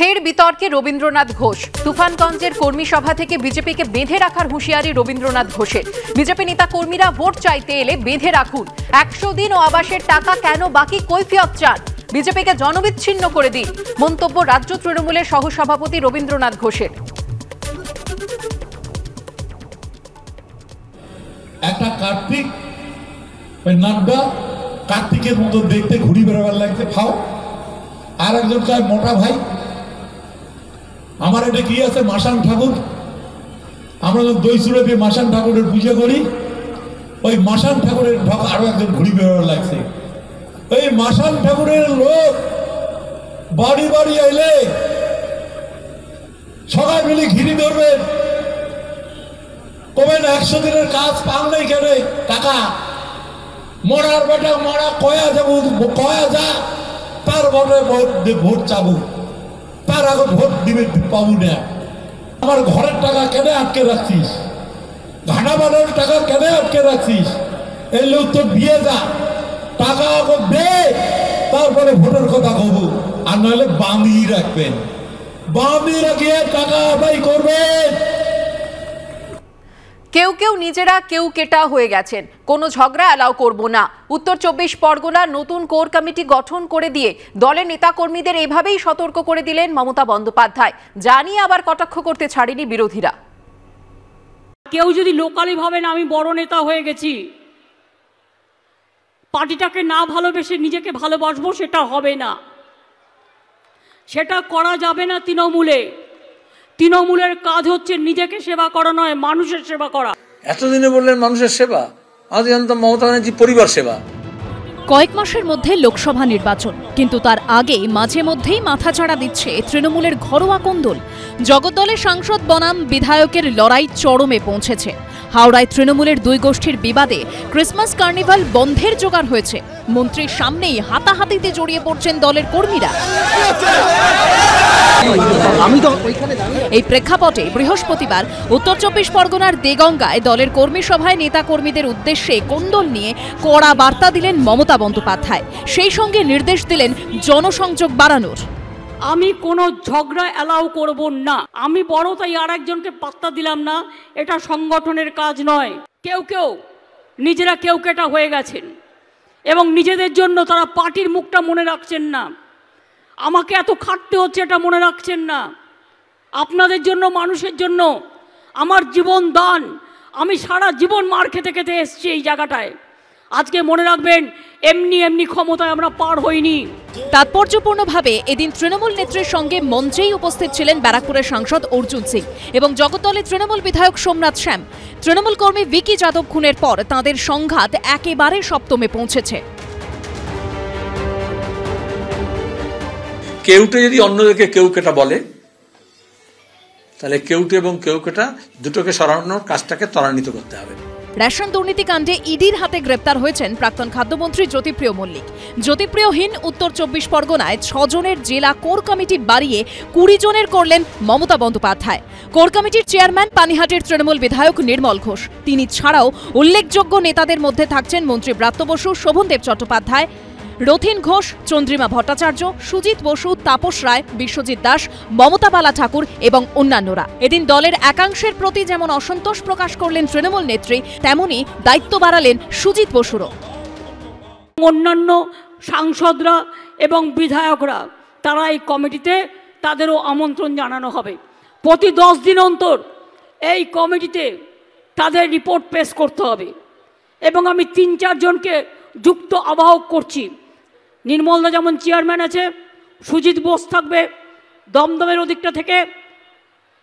ফের বিতর্কে রবীন্দ্রনাথ ঘোষ। তুফানগঞ্জের কর্মী সভা থেকে বিজেপিকে বেঁধে রাখার হুঁশিয়ারি রবীন্দ্রনাথ ঘোষের। বিজেপি নেতা কর্মীরা ভোট চাইতে এলে বেঁধে রাখুন, 100 দিন ও আবাসের টাকা কেন বাকি কৈফিয়ত চান, বিজেপিকে জনবিচ্ছিন্ন করে দিন, মন্তব্য রাজ্য তৃণমূলের সহসভাপতি রবীন্দ্রনাথ ঘোষের। একটা কার্তিক নাড্ডা কার্তিকের মতো দেখতে ঘুরি বেড়াবার লাগছে খাও, আর একজন চায় মোটা ভাই। আমার এটা কি আছে মাসান ঠাকুর, আমরা যখন দই চুড়ে দিয়ে মাসান ঠাকুরের পুজো করি, ওই মাসান ঠাকুরের আরো একজন ঘুরি বেড়াবার লাগছে। এই মাসান ঠাকুরের লোক বাড়ি বাড়ি এলে সবাই মিলে ঘিরি ধরবেন, কবেন 100 দিনের কাজ পান নাই কেন টাকা, মরার বেটা মরা কয়া যাবো, কয়া যা তার ভোটে ভোট চাবো, তার আগে ভোট দিবে পাবো না। আমার ঘরের টাকা কেন আটকে রাখছিস, ঘাটা বানানোর টাকা কেন আটকে রাখছিস, এই লোক তো দিয়ে যা, টাকা আগে দে, তারপরে ভোটের কথা কব। আর নাহলে বাঁধিয়ে রাখবেন, বাঁধিয়ে রাখিয়ে টাকা আদায় করবেন। কেউ কেউ নিজেরা কেউ কেটা হয়ে গেছেন, কোনো ঝগড়া অ্যালাউ করব না। উত্তর 24 পরগনার নতুন কোর কমিটি গঠন করে দিয়ে দলের নেতাকর্মীদের এভাবেই সতর্ক করে দিলেন মমতা বন্দ্যোপাধ্যায়। জানিয়ে আবার কটাক্ষ করতে ছাড়েনি বিরোধীরা। কেউ যদি লোকালি ভাবেন আমি বড় নেতা হয়ে গেছি, পার্টিটাকে না ভালোবেসে নিজেকে ভালোবাসবো, সেটা হবে না, সেটা করা যাবে না। তৃণমূলের কাজ হচ্ছে নিজেকে সেবা করা নয়, মানুষের সেবা করা। এতদিনে বললেন মানুষের সেবা, আজ জানতাম মমতা ব্যানার্জি পরিবার সেবা। কয়েক মাসের মধ্যে লোকসভা নির্বাচন, কিন্তু তার আগে মাঝে মধ্যেই মাথাচাড়া দিচ্ছে তৃণমূলের ঘরোয়া কোন্দল। জগদ্দলের সাংসদ বনাম বিধায়কের লড়াই চরমে পৌঁছেছে। হাওড়ায় তৃণমূলের দুই গোষ্ঠীর বিবাদে ক্রিসমাস কার্নিভাল বন্ধের জোগাড় হয়েছে। মন্ত্রীর সামনেই হাতাহাতিতে জড়িয়ে পড়ছেন দলের কর্মীরা। এই প্রেক্ষাপটে বৃহস্পতিবার উত্তর 24 পরগনার দেগঙ্গায় দলের কর্মী সভায় নেতা কর্মীদের উদ্দেশ্যে কোন্দল নিয়ে কড়া বার্তা দিলেন মমতা বন্দ্যোপাধ্যায়। সেই সঙ্গে নির্দেশ দিলেন জনসংযোগ বাড়ানোর। আমি কোনো ঝগড়া অ্যালাউ করব না। আমি বড় তাই আর একজনকে পাত্তা দিলাম না, এটা সংগঠনের কাজ নয়। কেউ নিজেরা কেউ কেটা হয়ে গেছেন এবং নিজেদের জন্য তারা পার্টির মুখটা মনে রাখছেন না, আমাকে এত খাটতে হচ্ছে এটা মনে রাখছেন না। আপনাদের জন্য, মানুষের জন্য আমার জীবন দান, আমি সারা জীবন মার খেতে খেতে এসছি এই জায়গাটায়। আজকে মনে রাখবেন, এমনি ক্ষমতায় আমরা পার হইনি। তাৎপর্যপূর্ণভাবে এদিন তৃণমূল নেত্রীর সঙ্গে মঞ্চেই উপস্থিত ছিলেন ব্যারাকপুরের সাংসদ অর্জুন সিং এবং জগদ্দলের তৃণমূল বিধায়ক সোমনাথ শ্যাম। তৃণমূল কর্মী ভিকি যাদব খুনের পর তাঁদের সংঘাত একেবারে সপ্তমে পৌঁছেছে। কেউটে যদি অন্যদেরকে কেউ কেটা বলে, তাহলে কেউটে এবং কেউ কেটা দুটোকে সরানোর কাজটাকে ত্বরান্বিত করতে হবে। রেশন দুর্নীতি কাণ্ডে ইডির হাতে গ্রেপ্তার হয়েছেন প্রাক্তন খাদ্যমন্ত্রী জ্যোতিপ্রিয় মল্লিক। জ্যোতিপ্রিয়হীন উত্তর 24 পরগনায় 6 জনের জেলা কোর কমিটি বাড়িয়ে 20 জনের করলেন মমতা বন্দ্যোপাধ্যায়। কোর কমিটির চেয়ারম্যান পানিহাটির তৃণমূল বিধায়ক নির্মল ঘোষ। তিনি ছাড়াও উল্লেখযোগ্য নেতাদের মধ্যে থাকছেন মন্ত্রী ব্রাত্য বসু, শোভনদেব চট্টোপাধ্যায়, রথীন ঘোষ, চন্দ্রিমা ভট্টাচার্য, সুজিত বসু, তাপস রায়, বিশ্বজিৎ দাস, মমতা বালা ঠাকুর এবং অন্যান্যরা। এদিন দলের একাংশের প্রতি যেমন অসন্তোষ প্রকাশ করলেন তৃণমূল নেত্রী, তেমনি দায়িত্ব বাড়ালেন সুজিত বসুরও। অন্যান্য সাংসদরা এবং বিধায়করা তারা এই কমিটিতে, তাদেরও আমন্ত্রণ জানানো হবে। প্রতি 10 দিন অন্তর এই কমিটিতে তাদের রিপোর্ট পেশ করতে হবে এবং আমি 3-4 জনকে যুক্ত আহ্বায়ক করছি। নির্মলদা যেমন চেয়ারম্যান আছে, সুজিত বোস থাকবে দমদমের ওদিকটা থেকে,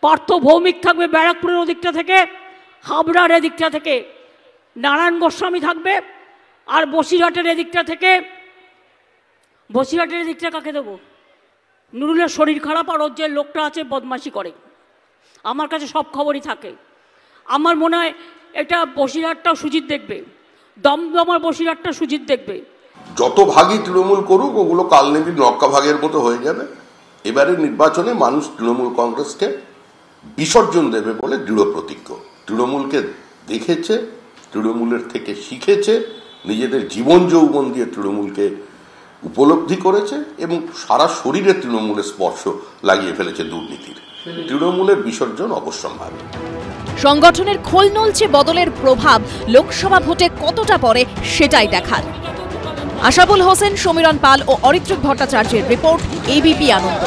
পার্থ ভৌমিক থাকবে ব্যারাকপুরের ওদিকটা থেকে, হাবড়ার এদিকটা থেকে, নারায়ণ গোস্বামী থাকবে, আর বসিরহাটের এদিকটা থেকে, বসিরহাটের এদিকটা কাকে দেবো? নুরুলের শরীর খারাপ আর ওর যে লোকটা আছে বদমাশি করে, আমার কাছে সব খবরই থাকে। আমার মনে হয় এটা বসিরহাটটাও সুজিত দেখবে, দমদমার বসিরহাটটা সুজিত দেখবে। যত ভাগই তৃণমূল করুক, ওগুলো কালনেবী নক্কা ভাগের মতো হয়ে যাবে। এবারে নির্বাচনে মানুষ তৃণমূল কংগ্রেসকে বিসর্জন দেবে বলে দৃঢ় প্রতিজ্ঞ। তৃণমূলকে দেখেছে, তৃণমূলের থেকে শিখেছে, নিজেদের জীবন যৌবন দিয়ে তৃণমূলকে উপলব্ধি করেছে এবং সারা শরীরে তৃণমূলের স্পর্শ লাগিয়ে ফেলেছে দুর্নীতির। তৃণমূলের বিসর্জন অবশ্যম্ভাবী। সংগঠনের খোল নলছে বদলের প্রভাব লোকসভা ভোটে কতটা পড়ে সেটাই দেখার। আশাবুল হোসেন, সমীরণ পাল ও অরিত্রিক ভট্টাচার্যের রিপোর্ট, এবিপি আনন্দ।